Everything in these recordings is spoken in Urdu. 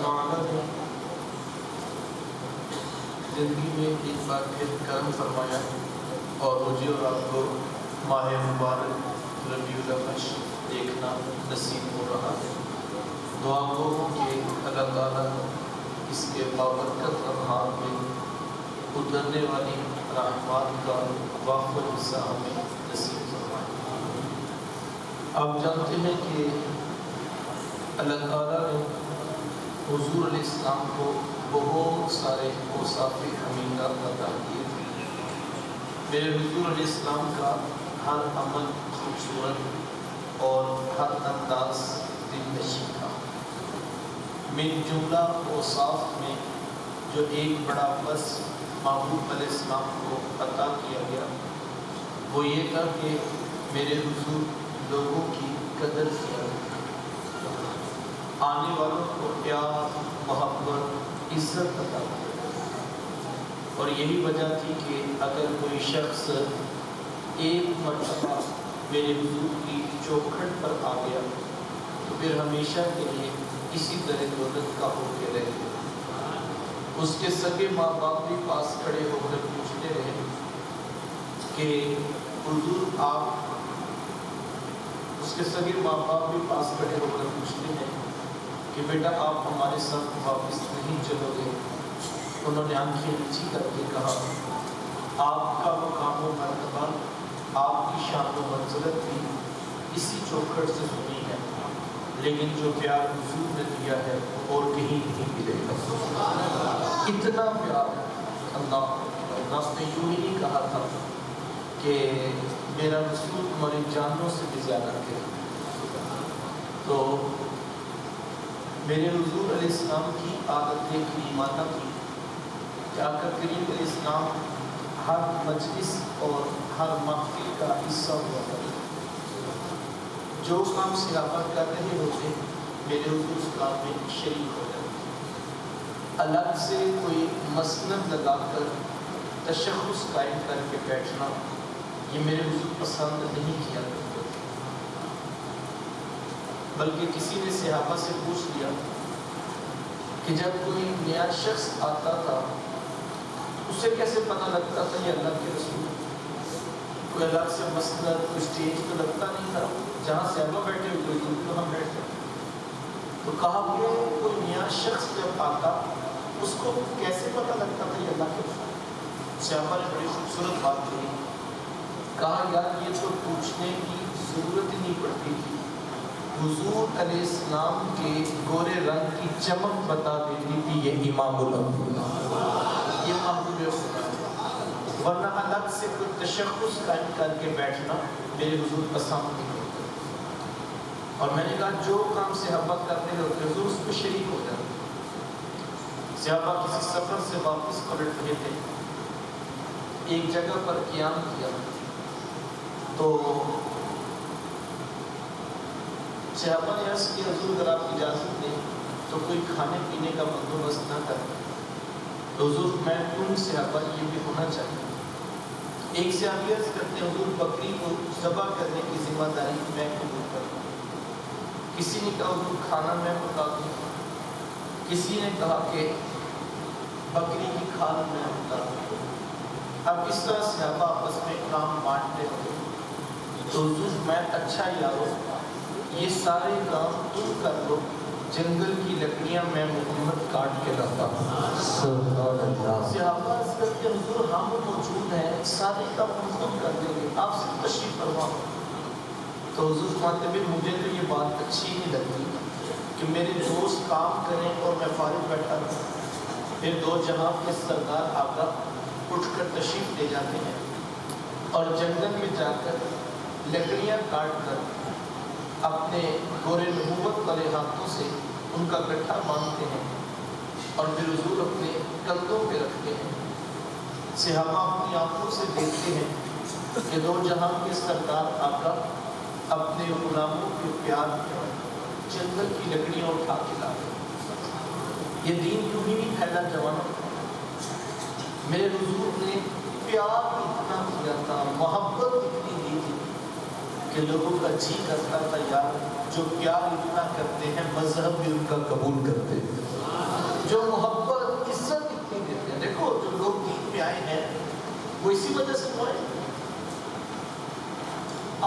تعالیٰ نے زندگی میں ایک بار پھر کرم فرمایا اور مجھے اور آپ کو ماہ مبارک ربیع الاول دیکھنا نصیب ہو رہا ہے۔ دعا گو کہ اللہ تعالیٰ اس کے بابرکت لمحات میں اترنے والی رحمات کا وافر حصہ ہمیں نصیب فرمائے۔ آپ جانتے ہیں کہ اللہ تعالیٰ نے حضور علیہ السلام کو بہت سارے اوصاف حمیدہ عطا کیے تھے۔ میرے حضور علیہ السلام کا ہر عمل خوبصورت اور ہر انداز دل نشین تھا۔ من جملہ اوصاف میں جو ایک بڑا بس محبوب علیہ السلام کو عطا کیا گیا وہ یہ تھا کہ میرے حضور لوگوں کی قدر کیا کرتے، آنے والوں کو پیار، محبت، عزت عطا کرتے، اور یہی وجہ تھی کہ اگر کوئی شخص ایک مرتبہ میرے حضور کی چوکھٹ پر آ گیا تو پھر ہمیشہ کے لیے اسی طرح دولت کا ہو کے رہ گیا۔ اس کے سگے ماں باپ بھی پاس کھڑے ہو کر پوچھتے رہے کہ حضور آپ، اس کے سگے ماں باپ بھی پاس کھڑے ہو کر پوچھتے ہیں کہ بیٹا آپ ہمارے ساتھ واپس نہیں چلو گے؟ انہوں نے آنکھیں نیچی کر کے کہا آپ کا مقام و مرتبہ، آپ کی شان و منزلت بھی اسی چوکھٹ سے سنی ہے، لیکن جو پیار حضور نے دیا ہے وہ اور کہیں نہیں ملے گا۔ اتنا پیار اللہ نے یوں ہی نہیں کہا تھا کہ میرا رسول تمہاری جانوں سے بھی زیادہ ہے۔ تو میرے حضور علیہ السلام کی عادت کریمانہ تھی کہ آقا کریم علیہ السلام ہر مجلس اور ہر محفل کا حصہ ہوا کرتے، جو کام صحابہ کر رہے ہوتے میرے حضور اس کام میں شریک ہو جاتے۔ الگ سے کوئی مسند لگا کر تشخص قائم کر کے بیٹھنا یہ میرے حضور پسند نہیں کیا کرتے، بلکہ کسی نے صحابہ سے پوچھ لیا کہ جب کوئی نیا شخص آتا تھا اسے کیسے پتہ لگتا تھا یہ اللہ کے رسول؟ کوئی الگ سے مسند، کوئی اسٹیج تو لگتا نہیں تھا، جہاں صحابہ بیٹھے ہوئے تو ہم بیٹھے۔ تو کہا کہ کوئی نیا شخص جب آتا اس کو کیسے پتہ لگتا تھا یہ اللہ کے رسول؟ صحابہ نے بڑی خوبصورت بات کہی، کہا یار یہ تو پوچھنے کی ضرورت ہی نہیں پڑتی تھی، حضور علیہ السلام کے گورے رنگ کی چمک بتا دیتی تھی یہ امام الانبیاء، یہ محبوب خدا ہے، ورنہ الگ سے کوئی تشخص قائم کر کے بیٹھنا میرے حضور پسند نہیں ہوتا۔ اور میں نے کہا جو کام صحابہ کرتے ہوتے حضور اس میں شریک ہو جاتے۔ صحابہ کسی سفر سے واپس پلٹ رہے تھے، ایک جگہ پر قیام کیا تو صحابہ نے عرض کیا حضور اگر آپ اجازت دیں تو کوئی کھانے پینے کا بندوبست نہ کریں؟ تو حضور میں تم صحابہ یہ بھی ہونا چاہیے۔ ایک صحابی عرض کرتے ہیں حضور بکری کو ذبح کرنے کی ذمہ داری میں قبول کرتا ہوں۔ کسی نے کہا حضور کھانا میں پکا دوں، کسی نے کہا کہ بکری کی کھال میں پکا دوں۔ اب اس طرح صحابہ آپس میں کام بانٹتے ہوئے تو حضور میں اچھا یارو یہ سارے کام تم کر لو، جنگل کی لکڑیاں میں محمد کاٹ کے لاتا ہوں۔ صحابہ عرض کرتے ہیں حضور ہم موجود ہیں، سارے کام ہم خود کر دیں گے، آپ سے تشریف فرما۔ تو حضور فرماتے ہیں مجھے تو یہ بات اچھی نہیں لگتی کہ میرے دوست کام کریں اور میں فارغ بیٹھا رہوں۔ پھر دو جہاں کے سردار آقا اٹھ کر تشریف لے جاتے ہیں اور جنگل میں جا کر لکڑیاں کاٹ کر اپنے گورے نبوت والے ہاتھوں سے ان کا گٹھا باندھتے ہیں اور پھر حضور اپنے کندھوں پہ رکھتے ہیں۔ صحابہ اپنی آنکھوں سے دیکھتے ہیں کہ دو جہاں کے سردار آقا اپنے غلاموں کے پیار میں جنگل کی لکڑیاں اٹھا کے لاتے ہیں۔ یہ دین یوں ہی نہیں پھیلا جوانوں، میرے حضور نے پیار اتنا کیا تھا، محبت اتنی دی تھی کہ لوگوں کا جی کرتا تھا یار جو پیار اتنا کرتے ہیں مذہب بھی ان کا قبول کرتے ہیں۔ جو محبت عزت اتنی دیتے ہیں. دیکھو جو لوگ دین میں آئے ہیں وہ اسی وجہ سے تو آئے.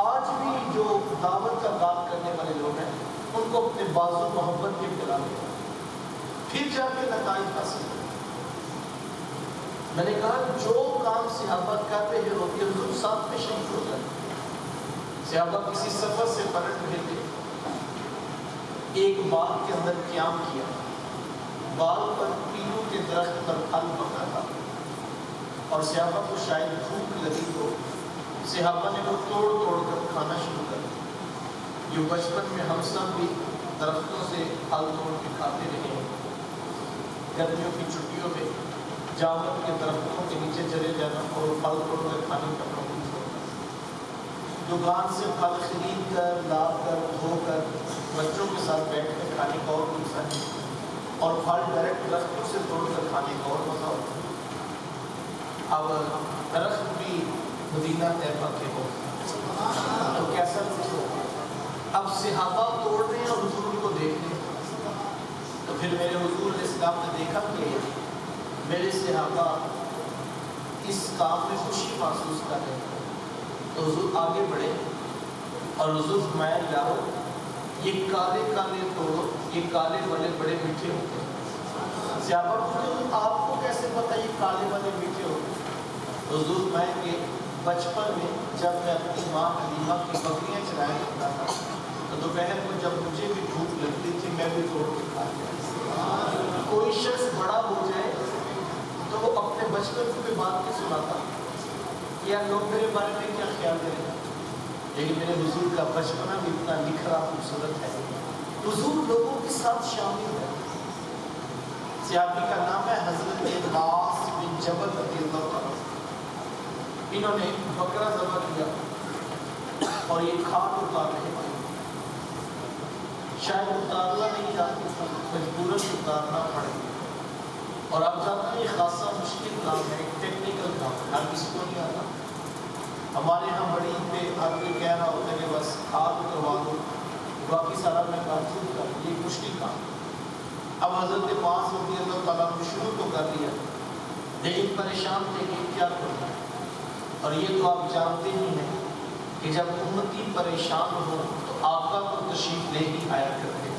آج بھی جو دعوت کا کام کرنے والے لوگ ہیں ان کو اپنے بازو محبت کے ابتلا میں پھر جا کے نتائج حاصل کریں. میں نے کہا جو کام صحابہ کر رہے ہوتے ہیں حضور ساتھ میں شہید ہو جائے. صحابہ کسی سفر سے پلٹ رہے تھے, ایک باغ کے اندر قیام کیا, باغ پر پیلو کے درخت پر پھل پکا تھا اور صحابہ کو شاید بھوک لگی تو صحابہ نے وہ توڑ توڑ کر کھانا شروع کر دیا. یہ بچپن میں ہم سب بھی درختوں سے پھل توڑ کے کھاتے رہے ہیں. گرمیوں کی چھٹیوں میں جامن کے درختوں کے نیچے چلے جانا اور پھل توڑ کر کھانے کا پروگرام ہوتا. دکان سے پھل خرید کر لا کر دھو کر بچوں کے ساتھ بیٹھ کر کھانے کا اور مزہ ہے, اور پھل ڈائریکٹ درختوں سے توڑ کر کھانے کا اور مزہ ہوتا ہے. اب درخت بھی مدینہ طیبہ کے ہو تو کیسا کچھ ہو. اب صحابہ توڑ رہے ہیں اور حضور کو دیکھ رہے ہیں, تو پھر میرے حضور علیہ السلام نے دیکھا کہ میرے صحابہ اس کام میں خوشی محسوس کر رہے ہیں, تو حضور آگے بڑھے اور حضور فرمایا جاؤ یہ کالے کالے توڑو, یہ کالے والے بڑے میٹھے ہوتے ہیں. صحابہ پوچھتے آپ کو کیسے پتہ یہ کالے والے میٹھے ہوتے ہیں؟ حضور فرمایا کہ بچپن میں جب میں اپنی ماں حلیمہ کی بکریاں چرایا کرتا تھا تو دوپہر کو جب مجھے بھی بھوک لگتی تھی میں بھی توڑ کے کھا لیا. کوئی شخص بڑا ہو جائے تو وہ اپنے بچپن کو بھی بات نہیں سناتا یا لوگ میرے بارے میں کیا خیال کریں گے, لیکن میرے حضور کا بچپنا بھی اتنا نکھرا خوبصورت ہے. حضور لوگوں کے ساتھ شامل ہے. صحابی کا نام ہے حضرت معاذ بن جبل رضی اللہ عنہ. انہوں نے بکرا ذبح کیا اور یہ کھاد اتار رہے تھے. شاید اتارنا نہیں جاتی تھا, مجبوراً اتارنا پڑے. اور آپ جانتے ہیں یہ خاصا مشکل کام ہے, ایک ٹیکنیکل کام ہے, ہر کسی کو نہیں آتا. ہمارے یہاں بڑی پہ ہر کوئی کہہ رہا ہوتا ہے کہ بس کھاد اتروا دو, باقی سارا میں کام شروع کر, یہ مشکل کام. اب حضرت معاذ رضی اللہ تعالیٰ نے شروع تو کر لیا لیکن پریشان تھے کہ کیا کرنا. اور یہ تو آپ جانتے ہی ہیں کہ جب امتی پریشان ہو تو آقا کو تشریف لے ہی آیا کرتے.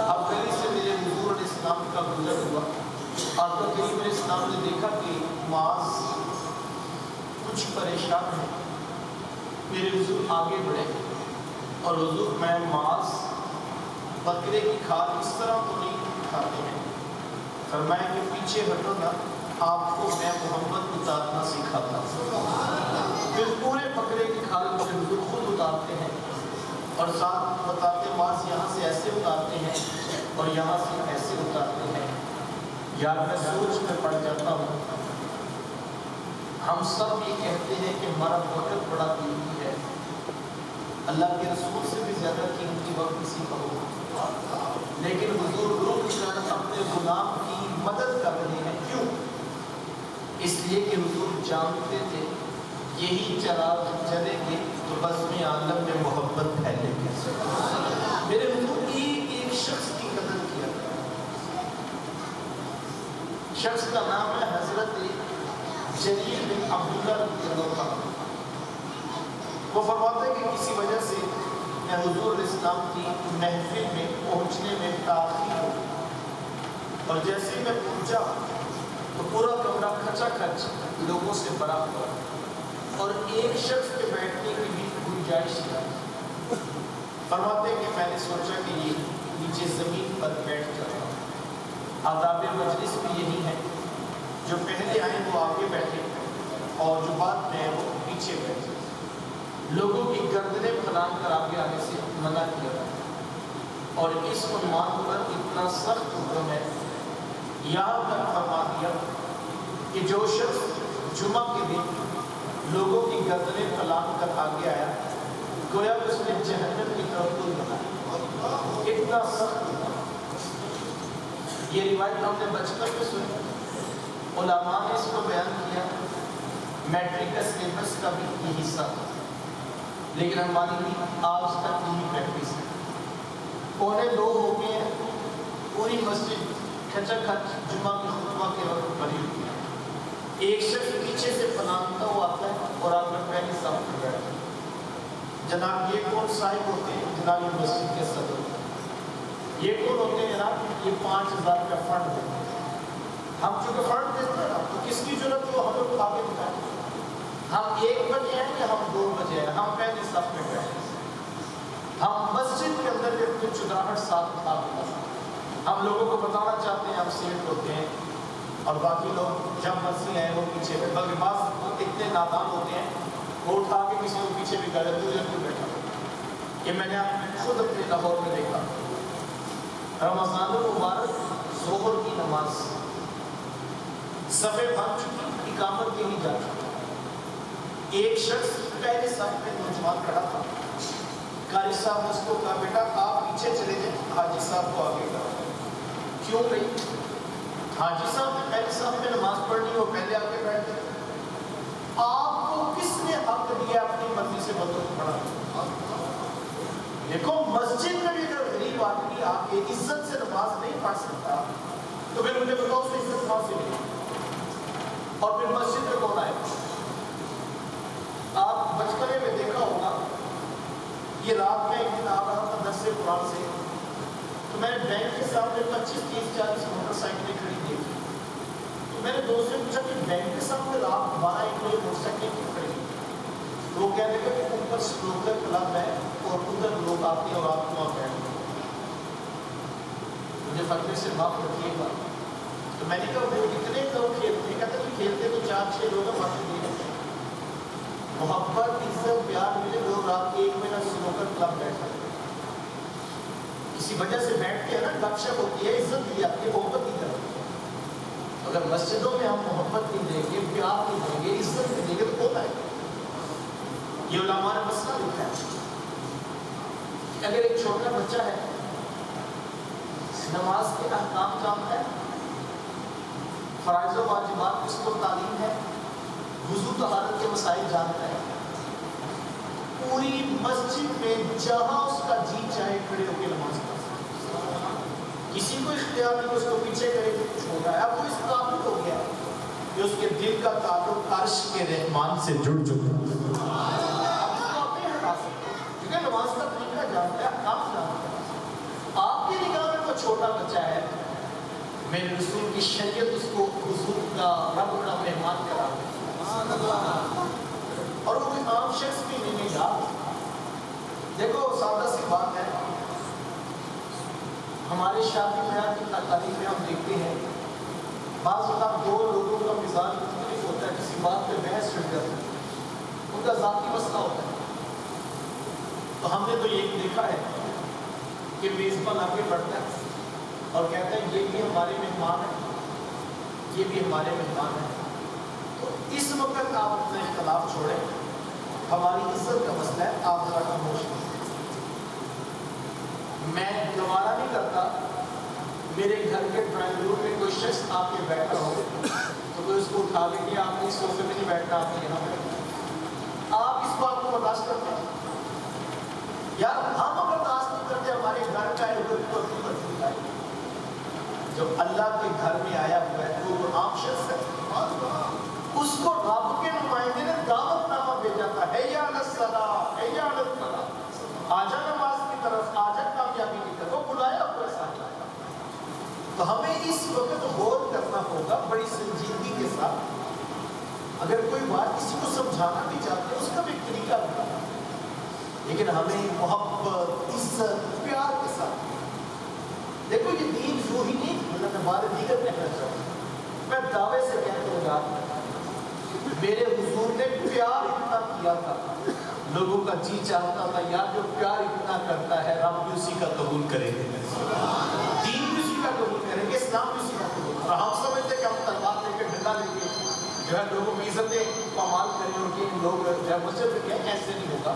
اب گلی سے میرے حضور علیہ السلام کا گزر ہوا. آقا کریم علیہ السلام نے دیکھا کہ معاذ کچھ پریشان ہے. میرے حضور آگے بڑھے اور حضور میں معاذ بکرے کی کھال اس طرح تو نہیں کھاتے ہیں, فرمایا کہ پیچھے ہٹو نا, آپ کو میں محمد اتارنا سکھاتا ہوں. پھر پورے بکرے کی کھال میرے حضور خود اتارتے ہیں اور ساتھ بتاتے معاذ یہاں سے ایسے اتارتے ہیں اور یہاں سے ایسے اتارتے ہیں. یار میں سوچ میں پڑ جاتا ہوں, ہم سب یہ کہتے ہیں کہ ہمارا وقت بڑا قیمتی ہے, اللہ کے رسول سے بھی زیادہ قیمتی وقت کسی کا ہوگا, لیکن حضور رک کر اپنے غلام کی مدد کر رہے ہیں. کیوں؟ اس لیے کہ حضور جانتے تھے یہی چراغ جلیں گے تو بزم عالم میں محبت پھیلے گی. میرے حضور ایک شخص کی قدر کیا, شخص کا نام ہے حضرت جریر بن عبداللہ رضی اللہ عنہ. وہ فرماتے ہیں کہ کسی وجہ سے میں حضور علیہ السلام کی محفل میں پہنچنے میں تاخیر ہو, اور جیسے میں پہنچا تو پورا کمرہ کھچا کھچ لوگوں سے بھرا ہوا اور ایک شخص کے بیٹھنے کی بھی گنجائش نہیں. فرماتے ہیں کہ میں نے سوچا کہ یہ نیچے زمین پر بیٹھ جاتا ہوں. آداب مجلس بھی یہی ہے, جو پہلے آئے وہ آگے بیٹھے اور جو بعد میں وہ پیچھے بیٹھے. لوگوں کی گردنیں پھلان کر آگے آنے سے منع کیا تھا, اور اس عنوان پر اتنا سخت حکم ہے یہاں تک فرما دیا کہ جو شخص جمعہ کے دن لوگوں کی گردنیں پھلان کر آگے آیا گویا اس نے جہنم کی طرف کو بنایا. اتنا سخت حکم. یہ روایت ہم نے بچپن میں سنی, علماء نے اس کو بیان کیا, میٹرک کا سلیبس کا بھی یہ حصہ تھا, لیکن ہماری آج تک یہی پریکٹس ہے. 1:45 ہو گئے ہیں, پوری مسجد کھچا کھچ جمعہ کی خطبہ کے وقت بھری ہوئی ہے. ایک شخص پیچھے سے پناہتا ہوا آتا ہے اور آپ نے پہلی صف پر بیٹھا. جناب یہ کون صاحب ہوتے ہیں؟ جناب یہ مسجد کے صدر ہوتے ہیں. یہ کون ہوتے ہیں جناب؟ یہ 5000 کا فنڈ دیتے ہیں. ہم چونکہ فنڈ دیتے ہیں نا تو کس کی ضرورت ہے وہ ہمیں کو آگے بتائیں. ہم 1 بجے ہیں یا ہم 2 بجے ہیں؟ ہم پہلی صف میں بیٹھے. ہم مسجد کے اندر بھی اپنی چدراہٹ ساتھ اٹھا دیتے ہیں. ہم لوگوں کو بتانا چاہتے ہیں ہم سیٹ ہوتے ہیں اور باقی لوگ جب مرضی ہیں وہ پیچھے بیٹھے. بلکہ بعض اتنے نادان ہوتے ہیں وہ اٹھا کے کسی کو پیچھے بھی کر دیتے ہیں کیوں بیٹھا. یہ میں نے خود اپنے لاہور میں دیکھا. رمضان المبارک ظہر کی نماز صفیں بن چکی, اقامت کے ہی جا چکی. ایک شخص پہلے صف میں نوجوان کھڑا تھا. قاری صاحب نے اس کو کہا بیٹا آپ پیچھے چلے جائیں, حاجی صاحب کو آگے کرو. کیوں بھائی؟ حاجی صاحب نے پہلے صف میں نماز پڑھنی وہ پہلے آ کے بیٹھتے. آپ کو کس نے حق دیا اپنی مرضی سے بدل پڑھا؟ دیکھو مسجد میں بھی اگر غریب آدمی آ کے عزت سے نماز نہیں پڑھ سکتا تو پھر مجھے بتاؤ اس عزت کہاں سے ملی؟ اور پھر مسجد میں کون آئے؟ آپ بچپنے میں دیکھا ہوگا, یہ رات میں ایک دن آ رہا تھا درس قرآن سے, تو میں نے بینک کے سامنے 25, 30, 40 موٹر سائیکلیں کھڑی دیکھی. تو میں نے دوست سے پوچھا کہ بینک کے سامنے رات 12-1 بجے موٹر سائیکلیں کیوں کھڑی؟ وہ کہنے لگے کہ اوپر سنوکر کلب ہے اور ادھر لوگ آتے ہیں اور آپ کو وہاں بیٹھتے ہیں. مجھے فتوے سے معاف رکھیے گا. تو میں نے کہا وہ اتنے لوگ کھیلتے ہیں, کہتے ہیں کھیلتے تو 4-6 لوگ ہیں باقی نہیں ہوتے. محبت, عزت, پیار ملے لوگ رات کے 1 بجے سنوکر کلب بیٹھا ہے. کسی وجہ سے بیٹھتے ہیں نا, گپ شپ ہوتی ہے, عزت دی جاتی ہے, محبت نہیں کرتی. اگر مسجدوں میں ہم محبت نہیں دیں گے, پیار نہیں دیں گے, عزت نہیں دیں گے تو کون آئے؟ یہ علماء نے مسئلہ لکھا ہے. اگر ایک چھوٹا بچہ ہے نماز کے احکام جانتا ہے, فرائض و واجبات اس کو تعلیم ہے, وضو طہارت کے مسائل جانتا ہے, پوری مسجد میں جہاں اس کا جی چاہے کھڑے ہو کے نماز پڑھ, کسی کو اختیار نہیں اس کو پیچھے کرے تو چھوڑا ہے. اب وہ اس قابل ہو گیا کہ اس کے دل کا تعلق عرش کے رحمان سے جڑ چکا ہے. کیونکہ نماز کا طریقہ جانتا ہے, احکام جانتا ہے. آپ کی نگاہ میں وہ چھوٹا بچہ ہے, میرے رسول کی شریعت اس کو حضور کا رب کا مہمان کرا اور وہ کوئی عام شخص بھی نہیں گا. دیکھو سادہ سی بات ہے, ہمارے شادی بیاہ کی تقاریب میں ہم دیکھتے ہیں بعض اوقات 2 لوگوں کا مزاج مختلف ہوتا ہے, کسی بات پہ بحث چھڑ جاتی ہے, ان کا ذاتی مسئلہ ہوتا ہے. تو ہم نے تو یہ دیکھا ہے کہ میزبان آگے بڑھتا ہے اور کہتا ہے یہ بھی ہمارے مہمان ہیں, یہ بھی ہمارے مہمان ہیں. تو اس وقت آپ اپنا اختلاف چھوڑیں, ہماری عزت کا مسئلہ ہے, آپ ذرا خاموش ہیں. میں گوارا نہیں کرتا میرے گھر کے ڈرائنگ روم میں کوئی شخص آ کے بیٹھا ہو تو کوئی اس کو اٹھا لے کہ آپ نے اس صوفے میں نہیں بیٹھنا, آپ نے یہاں بیٹھنا. آپ اس بات کو برداشت کرتے ہیں یار؟ ہم برداشت نہیں کرتے. ہمارے گھر کا ہے جو اللہ کے گھر میں آیا ہوا ہے وہ عام شخص ہے, اس کو رب کے نمائندے نے دعوت نامہ بھیجا تھا, حیا علی الصلاۃ, حیا علی الفلاح, آجا نماز کی طرف, آجا کامیابی کی طرف, وہ بلایا ہوا ہے. تو ہمیں اس وقت غور کرنا ہوگا بڑی سنجیدگی کے ساتھ. اگر کوئی بات کسی کو سمجھانا بھی چاہتے ہیں اس کا بھی ایک طریقہ بتانا, لیکن ہمیں محبت, عزت, پیار کے ساتھ. دیکھو یہ دین یوں ہی نہیں, مطلب ہمارے دیگر کہنا چاہتا ہوں, میں دعوے سے کہتا ہوں یار میرے حضور نے پیار اتنا کیا تھا, لوگوں کا جی چاہتا تھا یار جو پیار اتنا کرتا ہے رب بھی اسی کا قبول کرے گے, دین بھی اسی کا قبول کریں گے, اسلام بھی اسی کا قبول. اور ہم سمجھتے کہ ہم تلوار لے کے ڈنڈا لے کے جو ہے لوگوں کی عزتیں پامال کریں اور کہ لوگ جو ہے مسجد میں کہیں, ایسے نہیں ہوگا.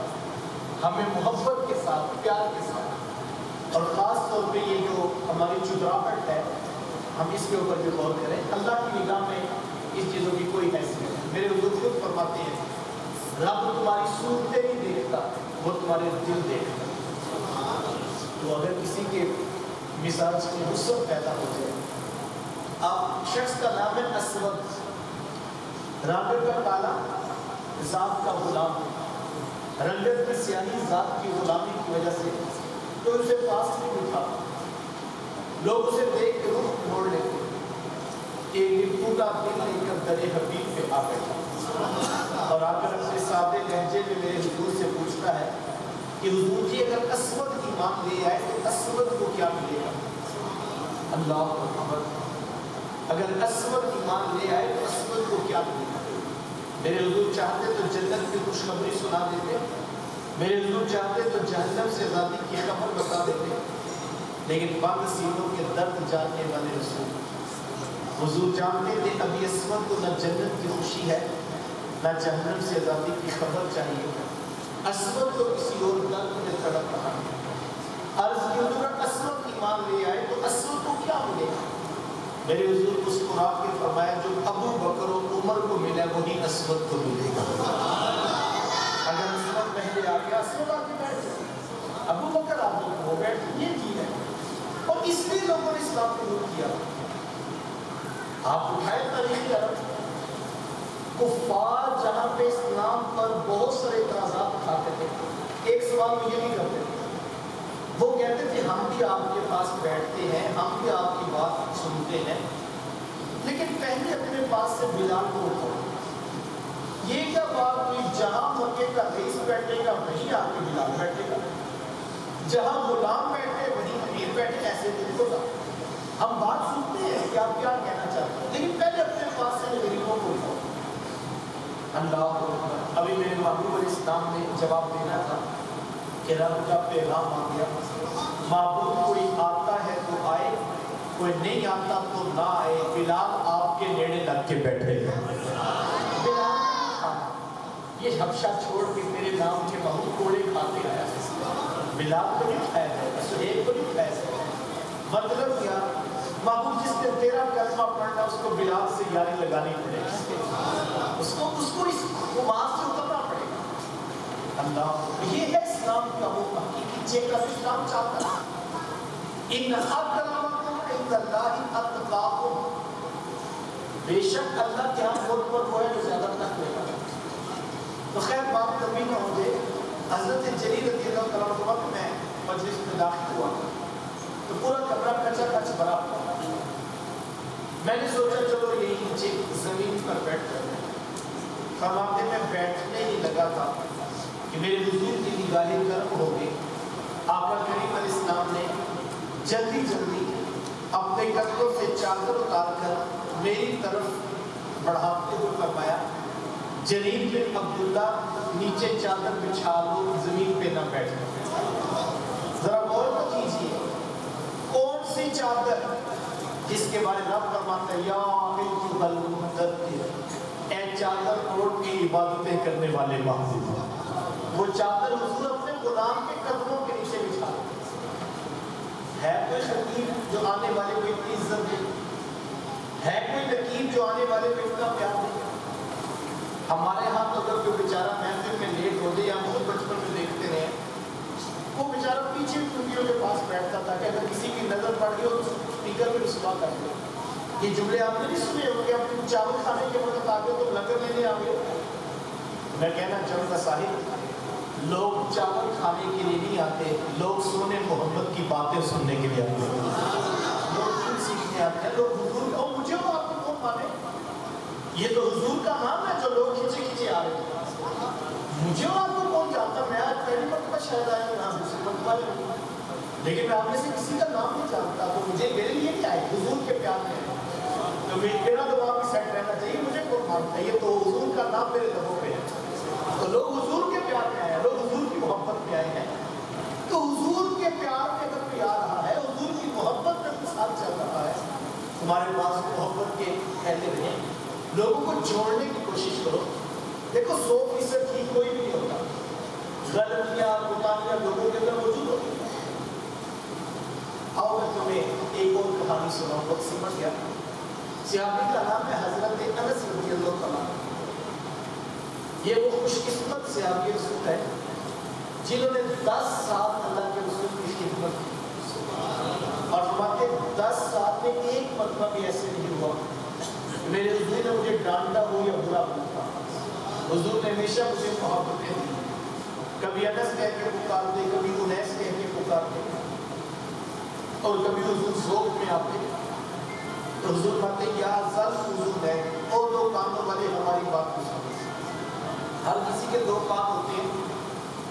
ہمیں محبت کے ساتھ, پیار کے ساتھ, اور خاص طور پہ یہ جو ہماری چدراہٹ ہے ہم اس کے اوپر بھی غور کریں. اللہ کی نگاہ میں اس چیزوں کی کوئی حیثیت نہیں. میرے حضور خود فرماتے ہیں رب تمہاری صورتیں نہیں دیکھتا, وہ تمہارے دل دیکھتا. تو اگر کسی کے مزاج کی حسن پیدا ہو جائے اب شخص کا نام ہے اسود، رنگت کا کالا، ذات کا غلام، رنگت کی سیاہی ذات کی غلامی کی وجہ سے تو اسے پاس نہیں اٹھا، لوگ اسے دیکھ کے روح موڑ لیتے، ایک ٹوٹا دل لے کر در حبیب پہ آ بیٹھا اور آ کر اپنے سادے لہجے میں میرے حضور سے پوچھتا ہے کہ حضور جی اگر اسود ایمان لے آئے تو اسود کو کیا ملے گا؟ اللہ اکبر، اگر اسود ایمان لے آئے تو اسود کو کیا ملے گا؟ میرے حضور چاہتے تو جنت کی خوشخبری سنا دیتے، میرے حضور چاہتے تو جہنم سے آزادی کی خبر بتا دیتے، لیکن بند سینوں کے درد جاننے والے رسول حضور جانتے تھے ابھی اسود کو نہ جنت کی خوشی ہے نہ جہنم سے آزادی کی خبر چاہیے، اسود تو کسی اور درد میں تڑپ رہا ہے۔ عرض کی حضور اسود ایمان لے آئے تو اسود کو کیا ملے گا؟ میرے حضور مسکرا کے فرمایا جو ابو بکر و عمر کو ملا وہی اسود کو ملے گا۔ اگر اسود پہلے آ گیا اسود آ کے بیٹھ جائے، ابو بکر آدمی وہ بیٹھ، یہ چیز ہے اور اس لیے لوگوں نے اسلام قبول کیا۔ آپ اٹھائے تاریخی عرب، کفار جہاں پہ اسلام پر بہت سارے اعتراضات اٹھاتے تھے، ایک سوال وہ یہ بھی کرتے تھے، وہ کہتے تھے ہم بھی آپ کے پاس بیٹھتے ہیں، ہم بھی آپ کی بات سنتے ہیں، لیکن پہلے اپنے پاس سے بلال کو اٹھاؤ۔ یہ کیا بات ہوئی جہاں مکے کا رئیس بیٹھے گا وہیں آپ کے بلال بیٹھے گا، جہاں غلام بیٹھے وہیں امیر بیٹھے، ایسے نہیں ہوگا۔ ہم بات سنتے ہیں کہ آپ کیا کہنا چاہتے ہیں، لیکن پہلے اپنے پاس سے غریبوں کو اٹھاؤ۔ اللہ اکبر، ابھی میرے محبوب علیہ السلام نے جواب دینا تھا کہ رب کا پیغام آ گیا، معبود کوئی آتا ہے تو آئے، کوئی نہیں آتا تو نہ آئے، بلال آپ کے نیڑے لگ کے بیٹھے گا۔ بلال یہ حبشہ چھوڑ کے میرے نام کے بہت کوڑے کھاتے آیا، بلال کو نہیں کھایا جائے، سہیل کو نہیں کھایا جائے۔ مطلب کیا؟ محبوب جس نے تیرا کلمہ پڑھنا اس کو بلال سے یاری لگانی پڑے گی، اس کو اس خماس سے اترنا پڑے گا۔ اللہ، یہ ہے اسلام کا وہ حقیقی چیک کا اسلام چاہتا ہے۔ ان اکرمکم عند اللہ اتقاکم، بے شک اللہ کے ہاں خود پر وہ ہے جو زیادہ تقوی والا ہے۔ تو خیر بات کبھی نہ ہو جائے، حضرت جریر رضی اللہ تعالیٰ عنہ وقت میں مجلس میں داخل ہوا تو پورا کمرہ کچا کچ بھرا ہوا، میں نے سوچا چلو یہی نیچے زمین پر بیٹھ کر فرماتے میں بیٹھنے ہی لگا تھا کہ میرے حضور کی نگاہیں گرم ہو گئی۔ آقا کریم علیہ السلام نے جلدی جلدی اپنے کندھوں سے چادر اتار کر میری طرف بڑھاتے ہوئے فرمایا جریر بن عبداللہ نیچے چادر بچھا لو، زمین پہ نہ بیٹھو۔ ذرا غور تو کیجیے کون سی چادر جس کے بارے رب فرماتا ہے یا ایھا المدثر، اے چادر اوڑھ کے عبادتیں کرنے والے محبوب۔ وہ چادر حضور اپنے غلام کے قدموں کے نیچے بچھا ہے۔ کوئی شکیب جو آنے والے کو اتنی عزت دے، ہے کوئی نقیب جو آنے والے کو اتنا پیار دے؟ ہمارے ہاں تو اگر کوئی بیچارہ محفل میں لیٹ ہو جائے، ہم خود بچپن میں دیکھتے رہے، وہ بیچارہ پیچھے ٹوٹیوں کے پاس بیٹھتا تھا کہ اگر کسی کی نظر پڑ گئی تو اسپیکر میں رسوا کر دے۔ یہ جملے آپ نے نہیں سنے ہوں گے، اب تم چاول کھانے کے وقت آ گئے تو لنگر لینے آ گئے۔ میں کہنا چاہوں گا صاحب، لوگ چاول کھانے کے لیے نہیں آتے، لوگ سونے محمد کی باتیں سننے کے لیے آتے ہیں، لوگ دین سیکھنے آتے ہیں، لوگ حضور کو مجھے وہ آپ کو کون مانے؟ یہ تو حضور کا نام ہے جو لوگ کھچے کھچے آ رہے ہیں، مجھے وہ آپ کو کون جانتا؟ میں آج پہلی مرتبہ شاید آیا ہوں نام سے مرتبہ نہیں، لیکن میں آپ میں سے کسی کا نام نہیں جانتا، تو مجھے میرے لیے کیا ہے؟ حضور کے پیار میں تو میرا دماغ بھی سیٹ رہنا چاہیے، مجھے کون مانتا ہے؟ یہ تو حضور کا نام میرے لبوں پہ ہے، تو لوگ حضور کے پیار میں آئے، لوگ حضور کی محبت میں آئے ہیں۔ تو حضور کے پیار میں اگر کوئی آ رہا ہے، حضور کی محبت میں کوئی ساتھ چل رہا ہے، تمہارے پاس محبت کے پہلے رہیں، لوگوں کو جوڑنے کی کوشش کرو۔ دیکھو 100% ٹھیک کوئی بھی نہیں ہوتا، غلطیاں کوتاہیاں لوگوں کے اندر موجود ہوتی ہیں۔ آؤ میں تمہیں ایک اور کہانی سناؤں، وقت سمجھ گیا۔ صحابی کا نام ہے حضرت انس رضی اللہ تعالیٰ عنہ۔ یہ وہ خوش قسمت صحابی رسول ہے جنہوں نے 10 سال اللہ کے رسول کی خدمت کی، اور فرماتے 10 سال میں ایک مرتبہ مرتبہ بھی ایسے نہیں ہوا میرے حضور نے مجھے ڈانٹا ہو یا برا بولا. حضور نے ہمیشہ مجھے محبتیں دی. کبھی انس کہہ کے پکارتے, کبھی انیس کہہ کے پکارتے, اور کبھی حضور ذوق میں آتے تو حضور فرماتے یا زل حضور ہے اور دو کانوں والے ہماری بات کو سمجھتے. ہر کسی کے دو کان ہوتے ہیں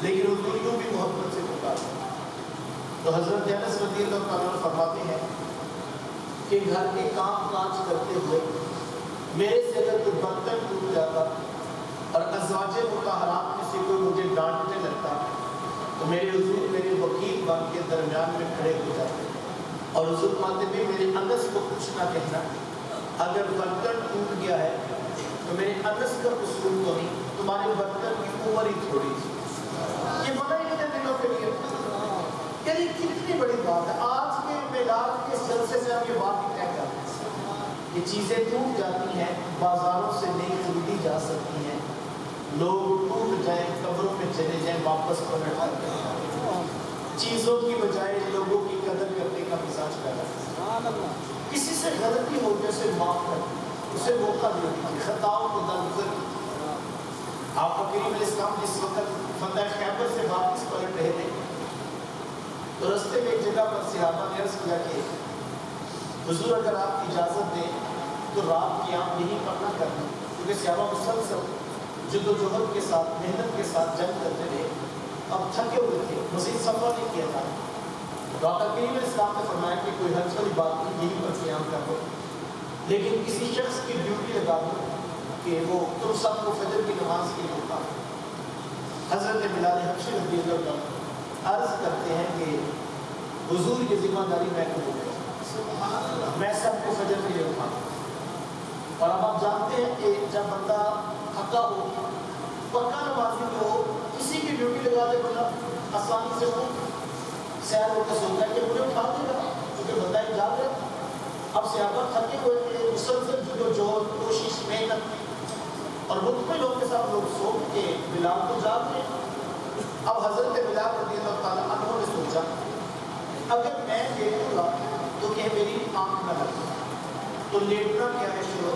لیکن حضور یوں بھی محبت سے پکارتے. تو حضرت انس رضی اللہ تعالیٰ عنہ فرماتے ہیں کہ گھر کے کام کاج کرتے ہوئے میرے سے اگر کوئی برتن ٹوٹ جاتا اور ازواج مطہرات میں سے کوئی مجھے ڈانٹنے لگتا تو میرے حضور میرے وکیل بن کے درمیان میں کھڑے ہو جاتے اور حضور فرماتے بھی میرے انس کو کچھ نہ کہنا, اگر برتن ٹوٹ گیا ہے تو میرے انس کا قصور تو نہیں, تمہارے برتن کی عمر ہی تھوڑی تھی. یہ بڑا ہی میرے دلوں کے لیے یعنی کتنی بڑی بات ہے. آج کے میلاد کے جلسے سے ہم یہ بات ہی طے کرتے ہیں کہ چیزیں ٹوٹ جاتی ہیں, بازاروں سے نہیں خریدی جا سکتی ہیں, لوگ ٹوٹ جائیں قبروں میں چلے جائیں واپس پلٹ آتے ہیں. چیزوں کی بجائے لوگوں کی قدر کرنے کا مزاج پیدا کرتے ہیں. کسی سے غلطی ہو گئی اسے معاف کر, اسے موقع دے دیجیے, خطاؤں کو درگزر. آپ کریم علیہ السلام جس وقت فتح خیبر سے واپس پلٹ رہے تھے تو رستے میں ایک جگہ پر صحابہ نے عرض کیا کہ حضور اگر آپ کی اجازت دیں تو رات کی آپ یہی پڑھنا کرنا, کیونکہ صحابہ مسلسل جد و جہد کے ساتھ محنت کے ساتھ جنگ کرتے رہے, اب تھکے ہوئے تھے, مزید سفر نہیں کیا تھا. تو آقا کریم علیہ السلام نے فرمایا کہ کوئی حرج والی بات نہیں, یہی پر قیام کر دو, لیکن کسی شخص کی ڈیوٹی لگا دو کہ وہ تم سب کو فجر کی نماز کے لیے اٹھا. حضرت بلال حبشی رضی اللہ عنہ عرض کرتے ہیں کہ حضور کی ذمہ داری میں قبول کروں, میں سب کو فجر کے لیے اٹھاؤں. اور اب آپ جانتے ہیں کہ جب بندہ تھکا ہو, پکا نمازی ہو, کسی کی ڈیوٹی لگا دے بندہ آسانی سے ہو سیر ہو کے سوچتا ہے کہ مجھے اٹھا دے گا کیونکہ بندہ ہی جا رہا. اب صحابہ تھکے ہوئے تھے, مسلسل جد و جہد کوشش محنت اور مطمئن لوگ کے ساتھ لوگ سو کے بلال کو جاگ رہے ہیں. اب حضرت بلال رضی اللہ تعالیٰ عنہ نے سوچا اگر میں لیٹوں گا تو کہ میری آنکھ نہ لگے, تو لیٹنا کیا ہے شروع,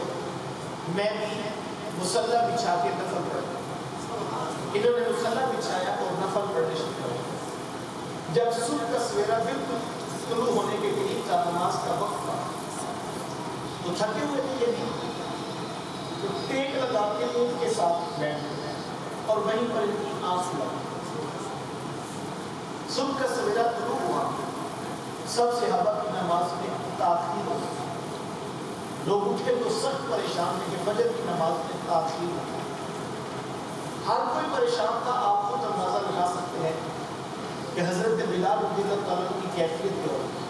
میں بھی مصلی بچھا کے نفل پڑھا. انہوں نے مصلی بچھایا اور نفل پڑھنے شروع کیا. جب صبح کا سویرا بالکل طلوع ہونے کے قریب تھا, نماز کا وقت تھا, تو تھکے ہوئے تھے یہ بھی, تو ٹیک لگا کے نیند کے ساتھ بیٹھے اور وہیں پر ان کی آنکھ لگی. صبح کا سویرا طلوع ہوا, سب صحابہ کی نماز میں تاخیر ہو گئی. لوگ اٹھے تو سخت پریشان تھے کہ فجر کی نماز میں تاخیر ہو گئی. ہر کوئی پریشان تھا. آپ خود اندازہ لگا سکتے ہیں کہ حضرت بلال رضی اللہ تعالیٰ کی کیفیت کیا ہوگی,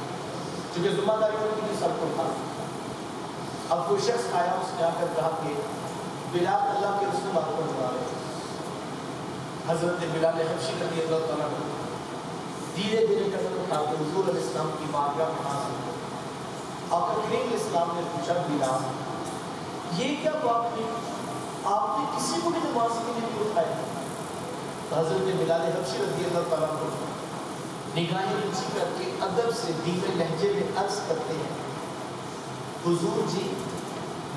کیونکہ ذمہ داری ان کی سر پر تھا. اب کوئی شخص آیا, اس نے آ کر کہا کہ بلال اللہ کے رسول آپ کو بلا رہے. حضرت بلال حبشی رضی اللہ تعالیٰ عنہ دھیرے دھیرے قدم اٹھا کے حضور علیہ السلام کی بارگاہ میں حاضر ہوئے. آقا کریم علیہ السلام نے پوچھا بلال یہ کیا بات نہیں, آپ نے کسی کو بھی نماز کے لیے نہیں اٹھایا. حضرت بلال حبشی رضی اللہ تعالیٰ عنہ نگاہیں نیچی کر کے ادب سے دھیمے لہجے میں عرض کرتے ہیں حضور جی,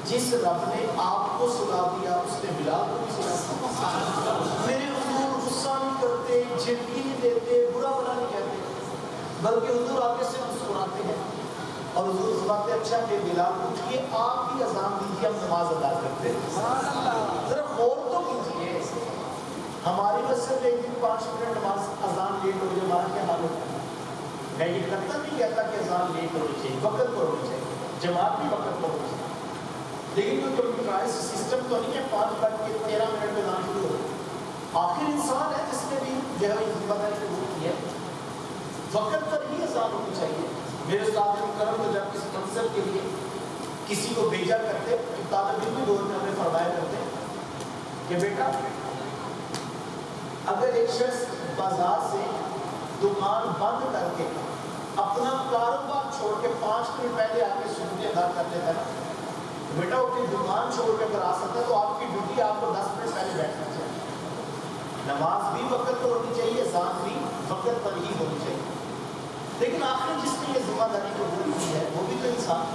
جس رب نے آپ کو سلا دیا اس نے بلال کو بھی سلا. میرے حضور غصہ نہیں کرتے, جھڑکی نہیں دیتے, برا بلا نہیں کہتے, بلکہ حضور آگے سے مسکراتے ہیں اور حضور فرماتے اچھا کہ بلال اٹھیے, آپ بھی اذان دیجیے, ہم نماز ادا کرتے ہیں. ذرا غور تو کیجیے, ہماری مسجد میں ایک دن 5 منٹ نماز اذان لیٹ ہو جائے ہمارا کیا حال ہوتا ہے. میں یہ کرتا نہیں کہتا کہ اذان لیٹ ہونی چاہیے, وقت پر ہونی چاہیے, جماعت بھی وقت پر ہونی چاہیے, لیکن کوئی کمپیوٹرائز سسٹم تو نہیں ہے 5 بج کے 13 منٹ میں اذان شروع ہو. آخر انسان ہے جس نے بھی جو ہے ذمہ داری قبول کی ہے, وقت پر ہی اذان ہونی چاہیے. میرے استاد مکرم تو جب کسی منصب کے لیے کسی کو بھیجا کرتے, طالب علمی دور میں ہمیں فرمایا کرتے کہ بیٹا اگر ایک شخص بازار سے دکان بند کر کے اپنا کاروبار چھوڑ کے 5 منٹ پہلے آ کے سنتے ادا کر دیتا ہے, بیٹا وہ اپنی دکان چھوڑ کے اگر آ سکتا ہے تو آپ کی ڈیوٹی آپ کو 10 منٹ پہلے بیٹھنا چاہیے. نماز بھی وقت پر ہونی چاہیے, اذان بھی وقت پر ہی ہونی چاہیے. لیکن آخر جس نے یہ ذمہ داری قبول کی ہے وہ بھی تو انسان.